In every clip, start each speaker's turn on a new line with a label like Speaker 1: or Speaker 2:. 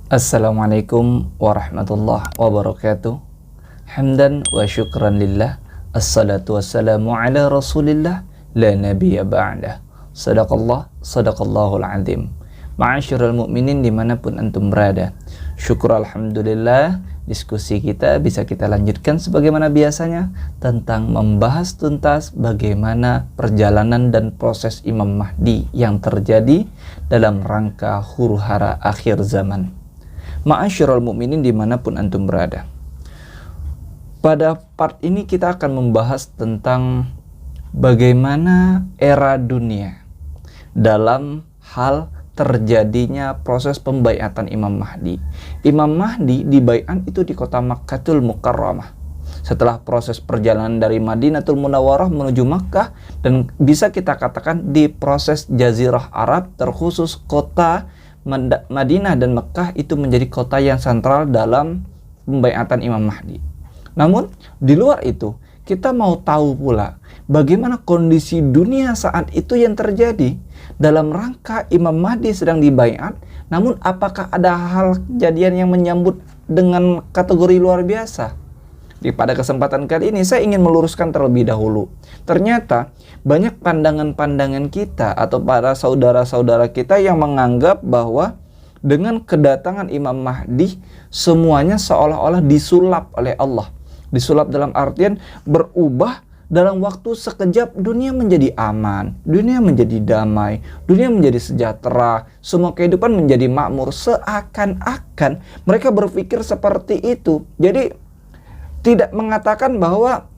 Speaker 1: Assalamualaikum warahmatullahi wabarakatuh. Hamdan wa syukran lillah. Assalatu wassalamu ala rasulillah. La nabiyya ba'dah. Sadaqallahul azim. Ma'asyiral mu'minin dimanapun antum berada, syukur alhamdulillah, diskusi kita bisa kita lanjutkan sebagaimana biasanya tentang membahas tuntas bagaimana perjalanan dan proses Imam Mahdi yang terjadi dalam rangka huru-hara akhir zaman. Ma'asyiral mu'minin dimanapun antum berada, pada part ini kita akan membahas tentang bagaimana era dunia dalam hal terjadinya proses pembaiatan Imam Mahdi. Imam Mahdi dibaiat itu di kota Makkatul Mukarramah. Setelah proses perjalanan dari Madinatul Munawwarah menuju Makkah, dan bisa kita katakan di proses Jazirah Arab, terkhusus kota Madinah dan Makkah itu menjadi kota yang sentral dalam pembaiatan Imam Mahdi. Namun di luar itu, kita mau tahu pula bagaimana kondisi dunia saat itu yang terjadi dalam rangka Imam Mahdi sedang dibaiat. Namun apakah ada hal kejadian yang menyambut dengan kategori luar biasa? Pada kesempatan kali ini saya ingin meluruskan terlebih dahulu. Ternyata banyak pandangan-pandangan kita atau para saudara-saudara kita yang menganggap bahwa dengan kedatangan Imam Mahdi semuanya seolah-olah disulap oleh Allah. Disulap dalam artian berubah dalam waktu sekejap, dunia menjadi aman, dunia menjadi damai, dunia menjadi sejahtera, semua kehidupan menjadi makmur. Seakan-akan mereka berpikir seperti itu. Jadi tidak mengatakan bahwa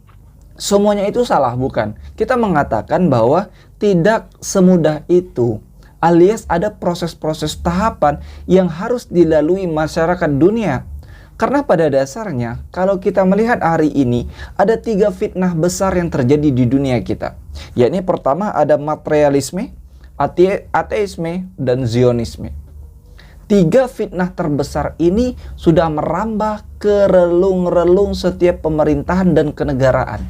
Speaker 1: semuanya itu salah, bukan. Kita mengatakan bahwa tidak semudah itu, alias ada proses-proses tahapan yang harus dilalui masyarakat dunia. Karena pada dasarnya, kalau kita melihat hari ini, ada 3 fitnah besar yang terjadi di dunia kita. Yakni pertama ada materialisme, ateisme, dan zionisme. 3 fitnah terbesar ini sudah merambah ke relung-relung setiap pemerintahan dan kenegaraan.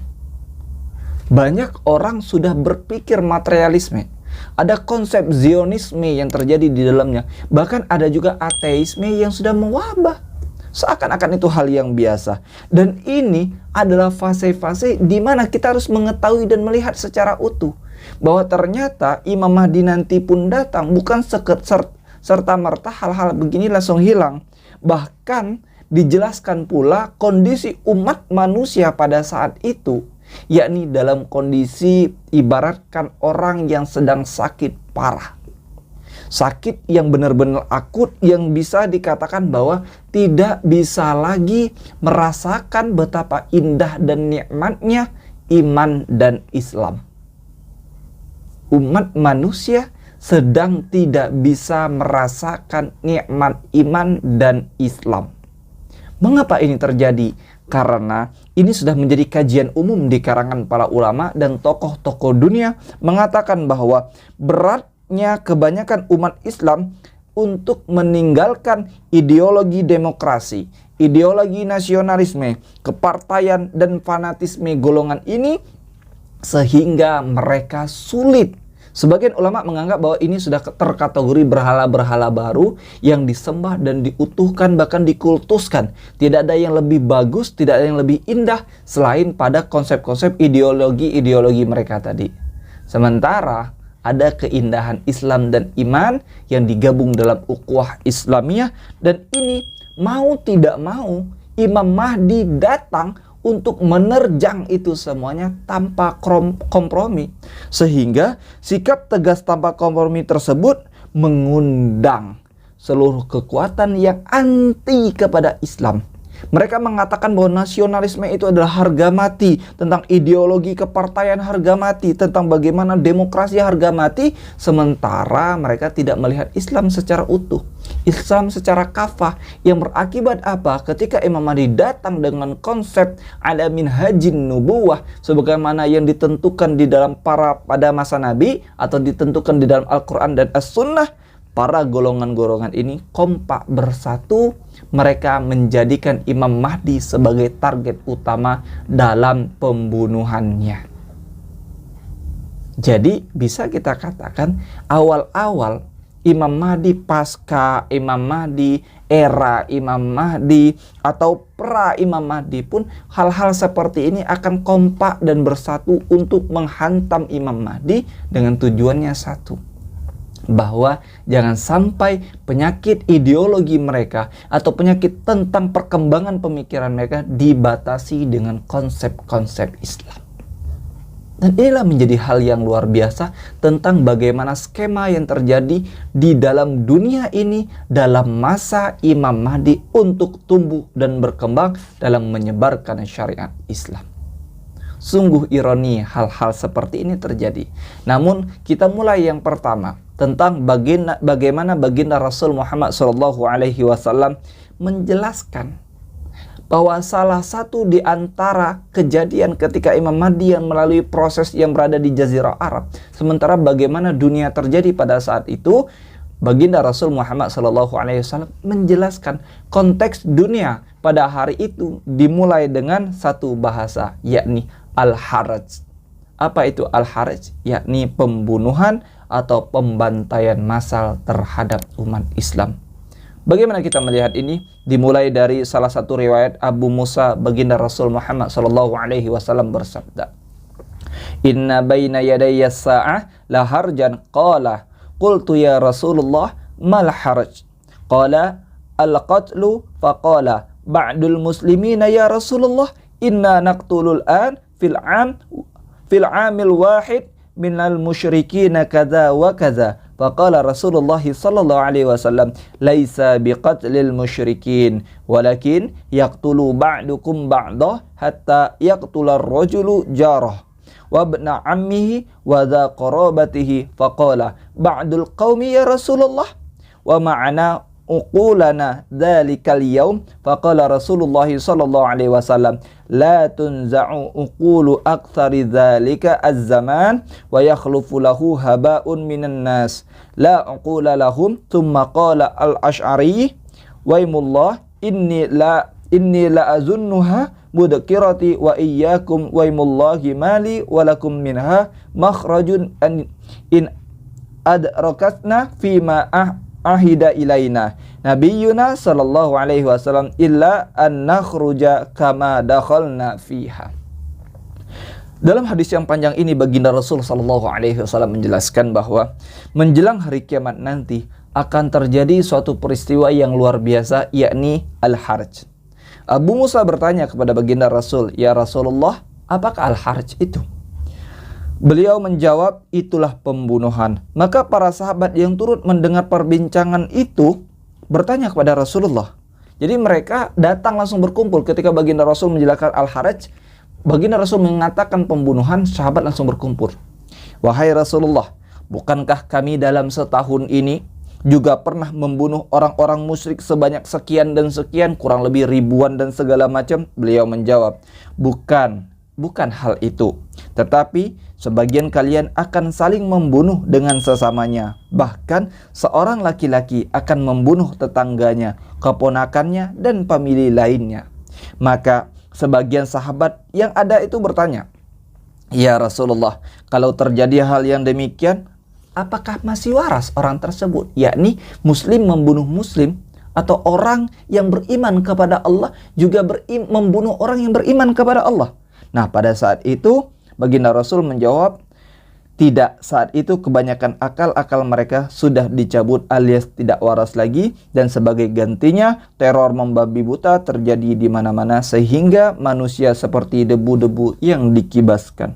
Speaker 1: Banyak orang sudah berpikir materialisme. Ada konsep zionisme yang terjadi di dalamnya. Bahkan ada juga ateisme yang sudah mewabah. Seakan-akan itu hal yang biasa. Dan ini adalah fase-fase di mana kita harus mengetahui dan melihat secara utuh bahwa ternyata Imam Mahdi nanti pun datang bukan serta-merta hal-hal begini langsung hilang. Bahkan dijelaskan pula kondisi umat manusia pada saat itu, yakni dalam kondisi ibaratkan orang yang sedang sakit parah. Sakit yang benar-benar akut, yang bisa dikatakan bahwa tidak bisa lagi merasakan betapa indah dan nikmatnya iman dan Islam. Umat manusia sedang tidak bisa merasakan nikmat iman dan Islam. Mengapa ini terjadi? Karena ini sudah menjadi kajian umum di karangan para ulama dan tokoh-tokoh dunia mengatakan bahwa beratnya kebanyakan umat Islam untuk meninggalkan ideologi demokrasi, ideologi nasionalisme, kepartaian, dan fanatisme golongan ini sehingga mereka sulit. Sebagian ulama menganggap bahwa ini sudah terkategori berhala-berhala baru yang disembah dan diutuhkan, bahkan dikultuskan. Tidak ada yang lebih bagus, tidak ada yang lebih indah selain pada konsep-konsep ideologi-ideologi mereka tadi. Sementara ada keindahan Islam dan iman yang digabung dalam ukhuwah Islamiyah, dan ini mau tidak mau Imam Mahdi datang untuk menerjang itu semuanya tanpa kompromi. Sehingga sikap tegas tanpa kompromi tersebut mengundang seluruh kekuatan yang anti kepada Islam. Mereka mengatakan bahwa nasionalisme itu adalah harga mati, tentang ideologi kepartaian harga mati, tentang bagaimana demokrasi harga mati, sementara mereka tidak melihat Islam secara utuh, Islam secara kafah, yang berakibat apa? Ketika Imam Mahdi datang dengan konsep ala minhajin nubuwah, sebagaimana yang ditentukan di dalam pada masa Nabi atau ditentukan di dalam Al-Quran dan As-Sunnah, para golongan-golongan ini kompak bersatu. Mereka menjadikan Imam Mahdi sebagai target utama dalam pembunuhannya. Jadi bisa kita katakan awal-awal Imam Mahdi, pasca Imam Mahdi, era Imam Mahdi atau pra Imam Mahdi pun hal-hal seperti ini akan kompak dan bersatu untuk menghantam Imam Mahdi dengan tujuannya satu, bahwa jangan sampai penyakit ideologi mereka atau penyakit tentang perkembangan pemikiran mereka dibatasi dengan konsep-konsep Islam. Dan inilah menjadi hal yang luar biasa tentang bagaimana skema yang terjadi di dalam dunia ini dalam masa Imam Mahdi untuk tumbuh dan berkembang dalam menyebarkan syariat Islam. Sungguh ironi hal-hal seperti ini terjadi. Namun kita mulai yang pertama tentang bagaimana baginda Rasul Muhammad SAW menjelaskan bahwa salah satu di antara kejadian ketika Imam Mahdi yang melalui proses yang berada di Jazirah Arab, sementara bagaimana dunia terjadi pada saat itu, baginda Rasul Muhammad SAW menjelaskan konteks dunia pada hari itu dimulai dengan satu bahasa, yakni al-haraj. Apa itu al-haraj? Yakni pembunuhan atau pembantaian massal terhadap umat Islam. Bagaimana kita melihat ini? Dimulai dari salah satu riwayat Abu Musa, baginda Rasul Muhammad SAW bersabda, "Inna baina yadayya sa'ah la harjan." Qala, qultu ya Rasulullah, mal haraj? Qala, al-qatlu. Faqala ba'dul muslimina ya Rasulullah, inna naqtulul an fil amil wahid minal musyrikina kadza wa kadza. Faqala Rasulullah sallallahu alaihi wasallam, laisa biqatlil musyrikin walakin yaqtulu ba'dukum ba'dah hatta yaqtula ar-rajulu jarah wa ibna ammihi wa dha qarabatihi. Faqala ba'dul qaumi ya Rasulullah wa ma'ana uqulana dhalikal yawm. Faqala Rasulullah sallallahu alaihi wasallam, la tunza'u uqulu aktsari dzalika az-zaman wa yakhlufu lahu haba'un minan nas la uqula lahum. Thumma qala al-Asy'ari, waymullah inni la azunnuha mudkirati wa iyyakum waymullahi mali wa lakum minha makhrajun in adrakatna fima ahida ilaina nabiyuna sallallahu alaihi wasallam illa an nakhruja kama dakhalna fiha. Dalam hadis yang panjang ini baginda Rasul sallallahu alaihi wasallam menjelaskan bahwa menjelang hari kiamat nanti akan terjadi suatu peristiwa yang luar biasa, yakni al-harj. Abu Musa bertanya kepada baginda Rasul, "Ya Rasulullah, apakah al-harj itu?" Beliau menjawab, itulah pembunuhan. Maka para sahabat yang turut mendengar perbincangan itu bertanya kepada Rasulullah. Jadi mereka datang langsung berkumpul ketika baginda Rasul menjelaskan al-haraj. Baginda Rasul mengatakan pembunuhan, sahabat langsung berkumpul. Wahai Rasulullah, bukankah kami dalam setahun ini juga pernah membunuh orang-orang musyrik sebanyak sekian dan sekian, kurang lebih ribuan dan segala macam? Beliau menjawab, bukan hal itu. Tetapi sebagian kalian akan saling membunuh dengan sesamanya. Bahkan seorang laki-laki akan membunuh tetangganya, keponakannya, dan pemilih lainnya. Maka sebagian sahabat yang ada itu bertanya, "Ya Rasulullah, kalau terjadi hal yang demikian, apakah masih waras orang tersebut?" Yakni muslim membunuh muslim, atau orang yang beriman kepada Allah juga membunuh orang yang beriman kepada Allah. Nah, pada saat itu baginda Rasul menjawab, tidak, saat itu kebanyakan akal-akal mereka sudah dicabut alias tidak waras lagi, dan sebagai gantinya teror membabi buta terjadi di mana-mana sehingga manusia seperti debu-debu yang dikibaskan.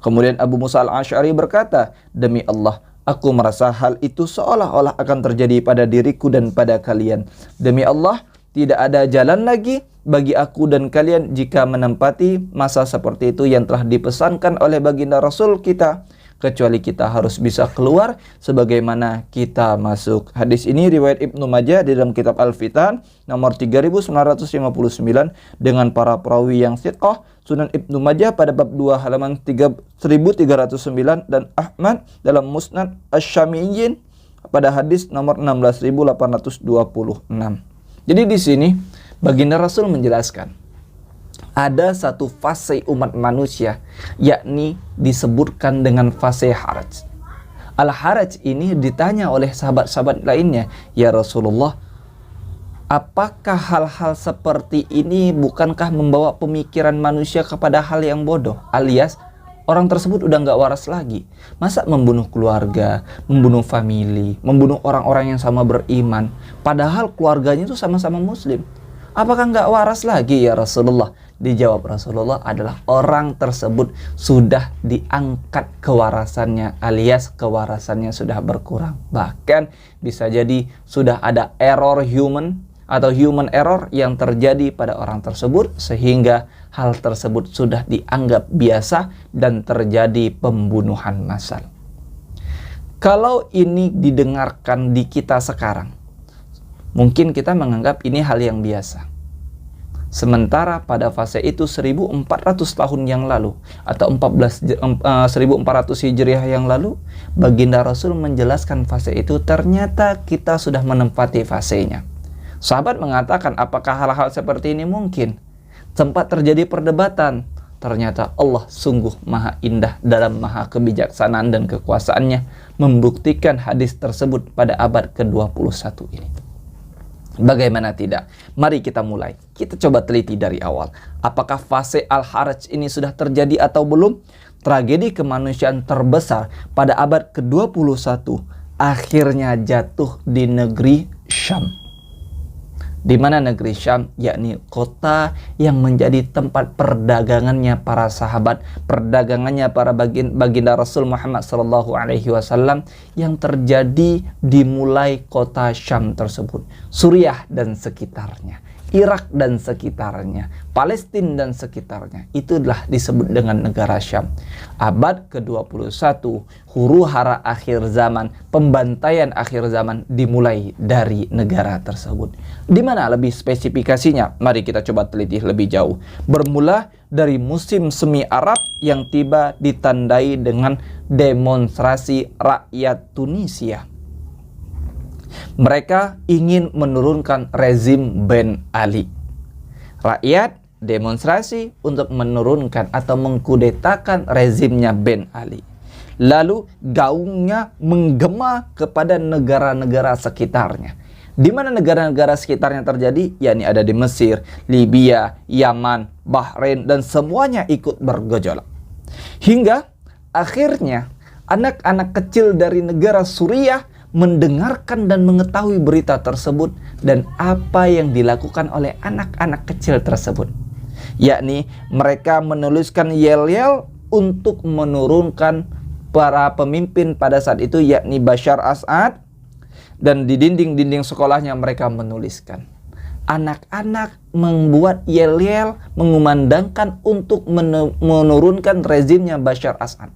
Speaker 1: Kemudian Abu Musa al-Asy'ari berkata, demi Allah, aku merasa hal itu seolah-olah akan terjadi pada diriku dan pada kalian. Demi Allah, tidak ada jalan lagi bagi aku dan kalian jika menempati masa seperti itu yang telah dipesankan oleh baginda Rasul kita, kecuali kita harus bisa keluar sebagaimana kita masuk. Hadis ini riwayat Ibnu Majah di dalam kitab Al-Fitan nomor 3959 dengan para perawi yang thiqah. Sunan Ibnu Majah pada bab 2 halaman 1309 dan Ahmad dalam Musnad Asy-Syamiyyin pada hadis nomor 16826. Jadi di sini baginda Rasul menjelaskan ada satu fase umat manusia, yakni disebutkan dengan fase haraj. Al-haraj ini ditanya oleh sahabat-sahabat lainnya, ya Rasulullah, Apakah hal-hal seperti ini bukankah membawa pemikiran manusia kepada hal yang bodoh, alias orang tersebut udah nggak waras lagi? Masa membunuh keluarga, membunuh famili, membunuh orang-orang yang sama beriman, padahal keluarganya itu sama-sama muslim? Apakah nggak waras lagi ya Rasulullah? Dijawab Rasulullah adalah orang tersebut sudah diangkat kewarasannya, alias kewarasannya sudah berkurang. Bahkan bisa jadi sudah ada error human atau human error yang terjadi pada orang tersebut, sehingga hal tersebut sudah dianggap biasa dan terjadi pembunuhan massal. Kalau ini didengarkan di kita sekarang, mungkin kita menganggap ini hal yang biasa. Sementara pada fase itu 1400 tahun yang lalu atau 1400 Hijriah yang lalu, baginda Rasul menjelaskan fase itu, ternyata kita sudah menempati fasenya. Sahabat mengatakan, apakah hal-hal seperti ini mungkin? Sempat terjadi perdebatan. Ternyata Allah sungguh maha indah dalam maha kebijaksanaan dan kekuasaannya membuktikan hadis tersebut pada abad ke-21 ini. Bagaimana tidak? Mari kita mulai. Kita coba teliti dari awal. Apakah fase Al-Haraj ini sudah terjadi atau belum? Tragedi kemanusiaan terbesar pada abad ke-21 akhirnya jatuh di negeri Syam. Di mana negeri Syam, yakni kota yang menjadi tempat perdagangannya para sahabat, perdagangannya para baginda Rasul Muhammad SAW, yang terjadi dimulai kota Syam tersebut, Suriah dan sekitarnya, Irak dan sekitarnya, Palestina dan sekitarnya. Itulah disebut dengan negara Syam. Abad ke-21, huru-hara akhir zaman, pembantaian akhir zaman dimulai dari negara tersebut. Di mana lebih spesifikasinya? Mari kita coba teliti lebih jauh. Bermula dari musim semi Arab yang tiba ditandai dengan demonstrasi rakyat Tunisia. Mereka ingin menurunkan rezim Ben Ali. Rakyat demonstrasi untuk menurunkan atau mengkudetakan rezimnya Ben Ali. Lalu gaungnya menggema kepada negara-negara sekitarnya. Di mana negara-negara sekitarnya terjadi? Yakni ada di Mesir, Libya, Yaman, Bahrain, dan semuanya ikut bergejolak. Hingga akhirnya anak-anak kecil dari negara Suriah mendengarkan dan mengetahui berita tersebut dan apa yang dilakukan oleh anak-anak kecil tersebut. Yakni mereka menuliskan yel-yel untuk menurunkan para pemimpin pada saat itu, yakni Bashar Assad, dan di dinding-dinding sekolahnya mereka menuliskan. Anak-anak membuat yel-yel mengumandangkan untuk menurunkan rezimnya Bashar Assad.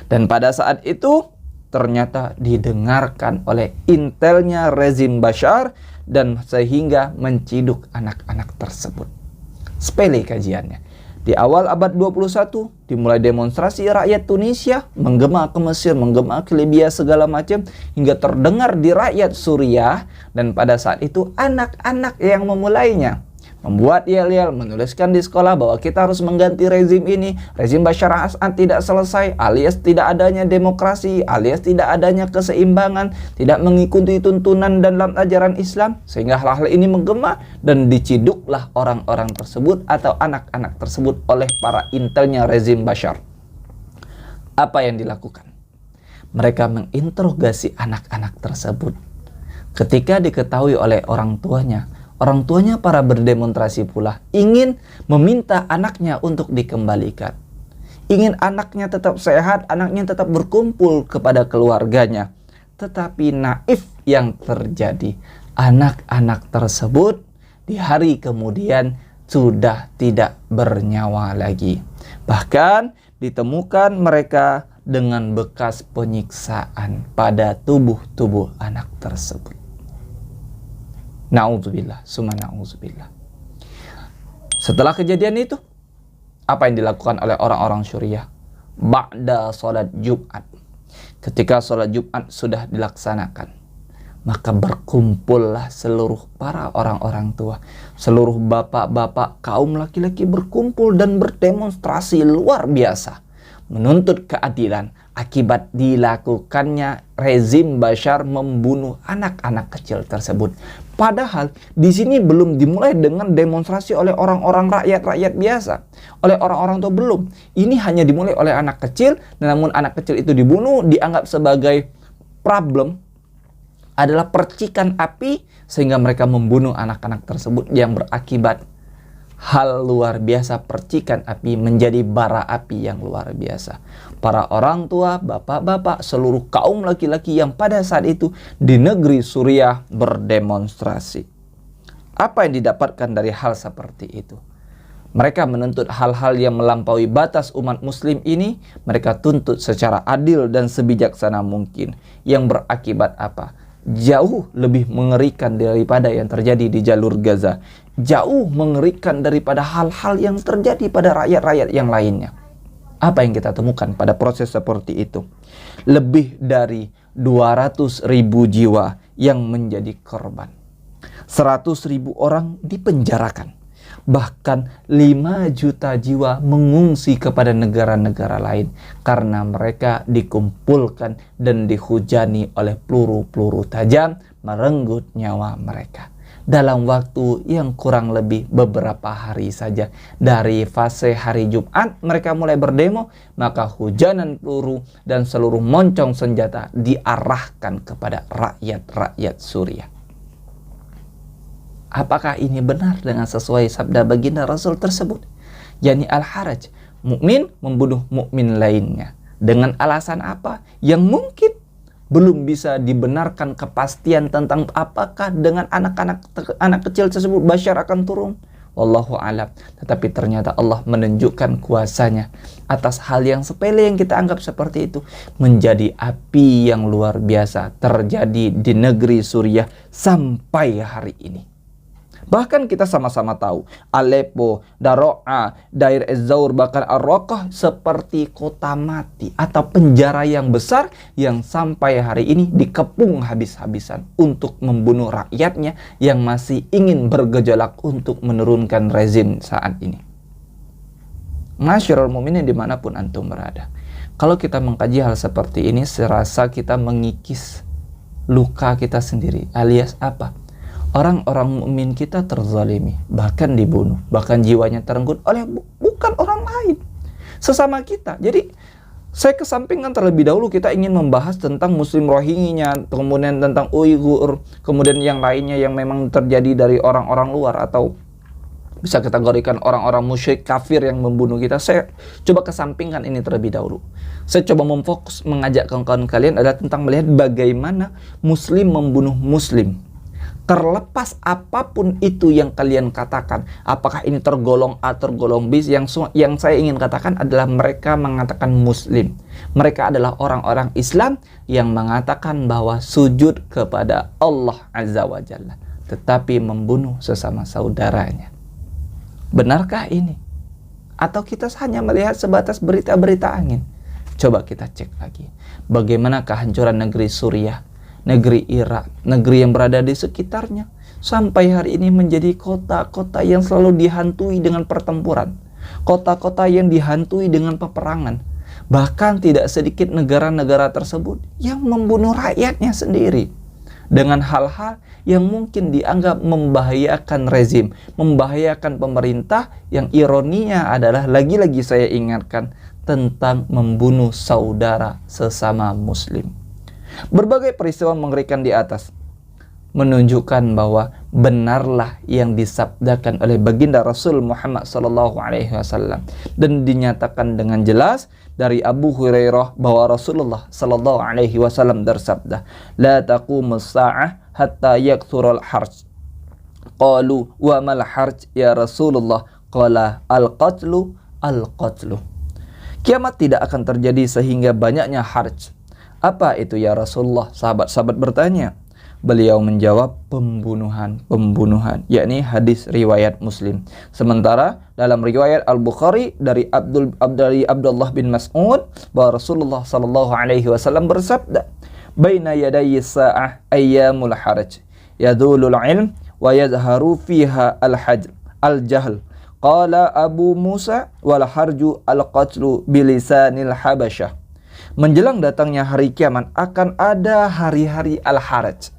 Speaker 1: Dan pada saat itu ternyata didengarkan oleh intelnya rezim Bashar dan sehingga menciduk anak-anak tersebut. Sepele kajiannya. Di awal abad 21 dimulai demonstrasi rakyat Tunisia, menggema ke Mesir, menggema ke Libya, segala macam, hingga terdengar di rakyat Suriah. Dan pada saat itu anak-anak yang memulainya, membuat yel-yel, menuliskan di sekolah bahwa kita harus mengganti rezim ini. Rezim Bashar Assad tidak selesai, alias tidak adanya demokrasi, alias tidak adanya keseimbangan, tidak mengikuti tuntunan dalam ajaran Islam. Sehingga hal-hal ini menggema dan diciduklah orang-orang tersebut atau anak-anak tersebut oleh para intelnya rezim Bashar. Apa yang dilakukan? Mereka menginterogasi anak-anak tersebut. Ketika diketahui oleh orang tuanya para berdemonstrasi pula ingin meminta anaknya untuk dikembalikan. Ingin anaknya tetap sehat, anaknya tetap berkumpul kepada keluarganya. Tetapi naif yang terjadi, anak-anak tersebut di hari kemudian sudah tidak bernyawa lagi. Bahkan ditemukan mereka dengan bekas penyiksaan pada tubuh-tubuh anak tersebut. Na'udzubillah, summa na'udzubillah. Setelah kejadian itu, apa yang dilakukan oleh orang-orang Suriah? Ba'da sholat Jumat, ketika sholat Jumat sudah dilaksanakan, maka berkumpullah seluruh para orang-orang tua, seluruh bapak-bapak, kaum laki-laki berkumpul dan berdemonstrasi luar biasa. menuntut keadilan akibat dilakukannya rezim Bashar membunuh anak-anak kecil tersebut. Padahal di sini belum dimulai dengan demonstrasi oleh orang-orang rakyat biasa, oleh orang-orang tua belum. Ini hanya dimulai oleh anak kecil, namun anak kecil itu dibunuh dianggap sebagai problem adalah percikan api sehingga mereka membunuh anak-anak tersebut yang berakibat hal luar biasa. Percikan api menjadi bara api yang luar biasa. Para orang tua, bapak-bapak, seluruh kaum laki-laki yang pada saat itu di negeri Suriah berdemonstrasi. Apa yang didapatkan dari hal seperti itu? Mereka menuntut hal-hal yang melampaui batas umat muslim ini. Mereka tuntut secara adil dan sebijaksana mungkin. Yang berakibat apa? Jauh lebih mengerikan daripada yang terjadi di jalur Gaza. Jauh mengerikan daripada hal-hal yang terjadi pada rakyat-rakyat yang lainnya. Apa yang kita temukan pada proses seperti itu? Lebih dari 200.000 jiwa yang menjadi korban. 100.000 orang dipenjarakan. Bahkan 5 juta jiwa mengungsi kepada negara-negara lain karena mereka dikumpulkan dan dihujani oleh peluru-peluru tajam merenggut nyawa mereka. Dalam waktu yang kurang lebih beberapa hari saja, dari fase hari Jumat mereka mulai berdemo, maka hujanan peluru dan seluruh moncong senjata diarahkan kepada rakyat-rakyat Suriah. Apakah ini benar dengan sesuai sabda baginda Rasul tersebut? Yani al-haraj, mukmin membunuh mukmin lainnya. Dengan alasan apa? Yang mungkin belum bisa dibenarkan kepastian tentang apakah dengan anak kecil tersebut Bashar akan turun. Wallahu alam. Tetapi ternyata Allah menunjukkan kuasanya atas hal yang sepele yang kita anggap seperti itu menjadi api yang luar biasa terjadi di negeri Suriah sampai hari ini. Bahkan kita sama-sama tahu Aleppo, Daro'a, Dair Ez-Zaur, bahkan Ar-Raqqah seperti kota mati atau penjara yang besar yang sampai hari ini dikepung habis-habisan untuk membunuh rakyatnya yang masih ingin bergejolak untuk menurunkan rezim saat ini. Masyarul mu'minin dimanapun antum berada, kalau kita mengkaji hal seperti ini, serasa kita mengikis luka kita sendiri, alias apa? Orang-orang mukmin kita terzalimi, bahkan dibunuh, bahkan jiwanya terenggut oleh bukan orang lain, sesama kita. Jadi saya kesampingkan terlebih dahulu, kita ingin membahas tentang Muslim Rohingya, kemudian tentang Uighur, kemudian yang lainnya yang memang terjadi dari orang-orang luar atau bisa kategorikan orang-orang musyrik kafir yang membunuh kita. Saya coba kesampingkan ini terlebih dahulu. Saya coba memfokus mengajak kawan-kawan kalian adalah tentang melihat bagaimana Muslim membunuh Muslim. Terlepas apapun itu yang kalian katakan, apakah ini tergolong A, tergolong B, yang saya ingin katakan adalah mereka mengatakan Muslim. Mereka adalah orang-orang Islam yang mengatakan bahwa sujud kepada Allah Azza wa Jalla, tetapi membunuh sesama saudaranya. Benarkah ini? Atau kita hanya melihat sebatas berita-berita angin? Coba kita cek lagi. Bagaimana kehancuran negeri Suriah, negeri Irak, negeri yang berada di sekitarnya, sampai hari ini menjadi kota-kota yang selalu dihantui dengan pertempuran, kota-kota yang dihantui dengan peperangan. Bahkan tidak sedikit negara-negara tersebut yang membunuh rakyatnya sendiri dengan hal-hal yang mungkin dianggap membahayakan rezim, membahayakan pemerintah, yang ironinya adalah lagi-lagi saya ingatkan tentang membunuh saudara sesama Muslim. Berbagai peristiwa mengerikan di atas menunjukkan bahwa benarlah yang disabdakan oleh baginda Rasul Muhammad SAW, dan dinyatakan dengan jelas dari Abu Hurairah bahwa Rasulullah SAW bersabda, la taqumus sa'ah hatta yakthurul harj. Qalu wa mal harj ya Rasulullah? Qala al-qatlu al-qatlu. Kiamat tidak akan terjadi sehingga banyaknya harj. Apa itu ya Rasulullah? Sahabat-sahabat bertanya. Beliau menjawab, pembunuhan, yakni hadis riwayat Muslim. Sementara dalam riwayat Al-Bukhari dari Abdullah bin Mas'ud bahwa Rasulullah SAW bersabda, baina yadayi sa'ah ayyamul haraj, yadulul ilm wa yazharu fiha al-jahl, Qala Abu Musa wal harju al-qatlu bilisanil habasyah. Menjelang datangnya hari kiamat akan ada hari-hari al-haraj.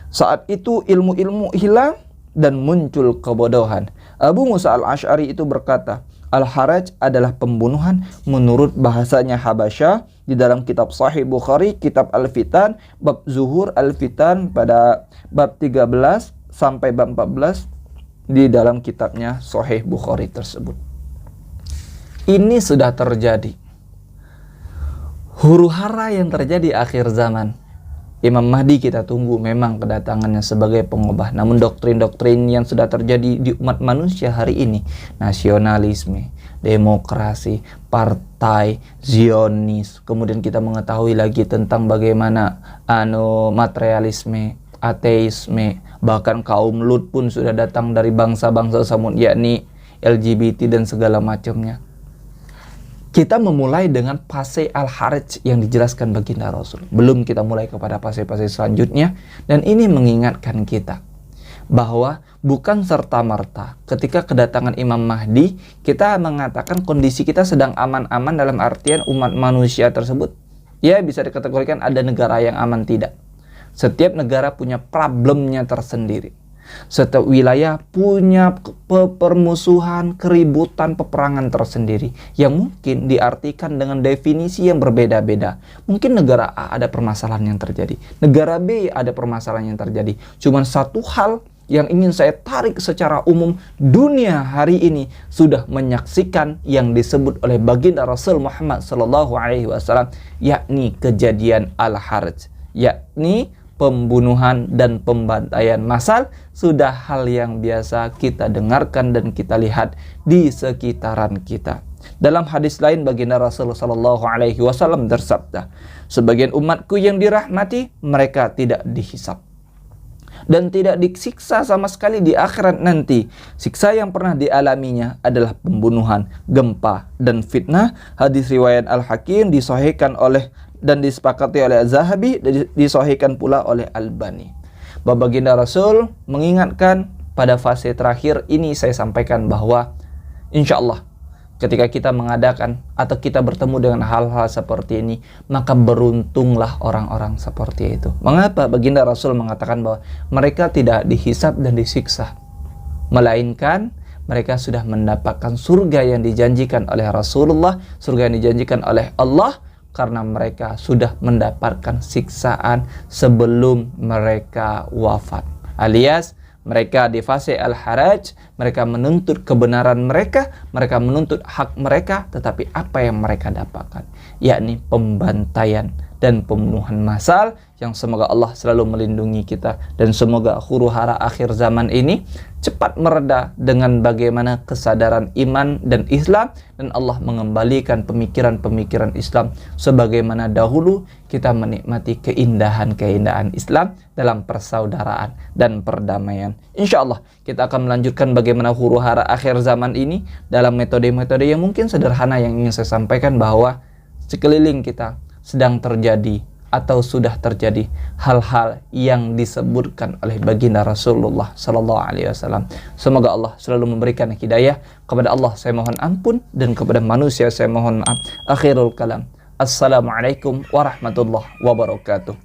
Speaker 1: Saat itu ilmu-ilmu hilang dan muncul kebodohan. Abu Musa al-Asy'ari itu berkata, al-haraj adalah pembunuhan menurut bahasanya Habasyah. Di dalam kitab Sahih Bukhari, kitab Al-Fitan, bab Zuhur Al-Fitan pada bab 13 sampai bab 14 di dalam kitabnya Sahih Bukhari tersebut. Ini sudah terjadi. Huru-hara yang terjadi akhir zaman. Imam Mahdi kita tunggu memang kedatangannya sebagai pengubah. Namun doktrin-doktrin yang sudah terjadi di umat manusia hari ini, nasionalisme, demokrasi, partai, Zionis, kemudian kita mengetahui lagi tentang bagaimana materialisme, ateisme, bahkan kaum Lut pun sudah datang dari bangsa-bangsa Samud, yakni LGBT dan segala macamnya. Kita memulai dengan fase al-haraj yang dijelaskan baginda Rasul. Belum kita mulai kepada fase-fase selanjutnya. Dan ini mengingatkan kita bahwa bukan serta-merta ketika kedatangan Imam Mahdi kita mengatakan kondisi kita sedang aman-aman, dalam artian umat manusia tersebut ya bisa dikategorikan ada negara yang aman. Tidak. Setiap negara punya problemnya tersendiri. Setiap wilayah punya permusuhan, keributan, peperangan tersendiri yang mungkin diartikan dengan definisi yang berbeda-beda. Mungkin negara A ada permasalahan yang terjadi, negara B ada permasalahan yang terjadi. Cuman satu hal yang ingin saya tarik secara umum, dunia hari ini sudah menyaksikan yang disebut oleh baginda Rasul Muhammad SAW, yakni kejadian al-haraj, yakni pembunuhan dan pembantaian massal sudah hal yang biasa kita dengarkan dan kita lihat di sekitaran kita. Dalam hadis lain baginda Rasulullah SAW bersabda, sebagian umatku yang dirahmati mereka tidak dihisab dan tidak disiksa sama sekali di akhirat nanti. Siksa yang pernah dialaminya adalah pembunuhan, gempa, dan fitnah. Hadis riwayat Al-Hakim disahihkan oleh dan disepakati oleh Az-Zahabi dan disahihkan pula oleh Albani. Baginda Rasul mengingatkan pada fase terakhir ini, saya sampaikan bahwa insya Allah ketika kita mengadakan atau kita bertemu dengan hal-hal seperti ini, maka beruntunglah orang-orang seperti itu. Mengapa baginda Rasul mengatakan bahwa mereka tidak dihisab dan disiksa, melainkan mereka sudah mendapatkan surga yang dijanjikan oleh Rasulullah, surga yang dijanjikan oleh Allah, karena mereka sudah mendapatkan siksaan sebelum mereka wafat. Alias mereka di fase al-haraj, mereka menuntut kebenaran mereka menuntut hak mereka, tetapi apa yang mereka dapatkan? Yakni pembantaian dan pembunuhan massal, yang semoga Allah selalu melindungi kita dan semoga huru-hara akhir zaman ini cepat mereda dengan bagaimana kesadaran iman dan Islam, dan Allah mengembalikan pemikiran-pemikiran Islam sebagaimana dahulu kita menikmati keindahan-keindahan Islam dalam persaudaraan dan perdamaian. Insya Allah kita akan melanjutkan bagaimana huru-hara akhir zaman ini dalam metode-metode yang mungkin sederhana yang ingin saya sampaikan, bahwa sekeliling kita sedang terjadi atau sudah terjadi hal-hal yang disebutkan oleh baginda Rasulullah SAW. Semoga Allah selalu memberikan hidayah. Kepada Allah saya mohon ampun dan kepada manusia saya mohon maaf. Akhirul kalam. Assalamualaikum warahmatullahi wabarakatuh.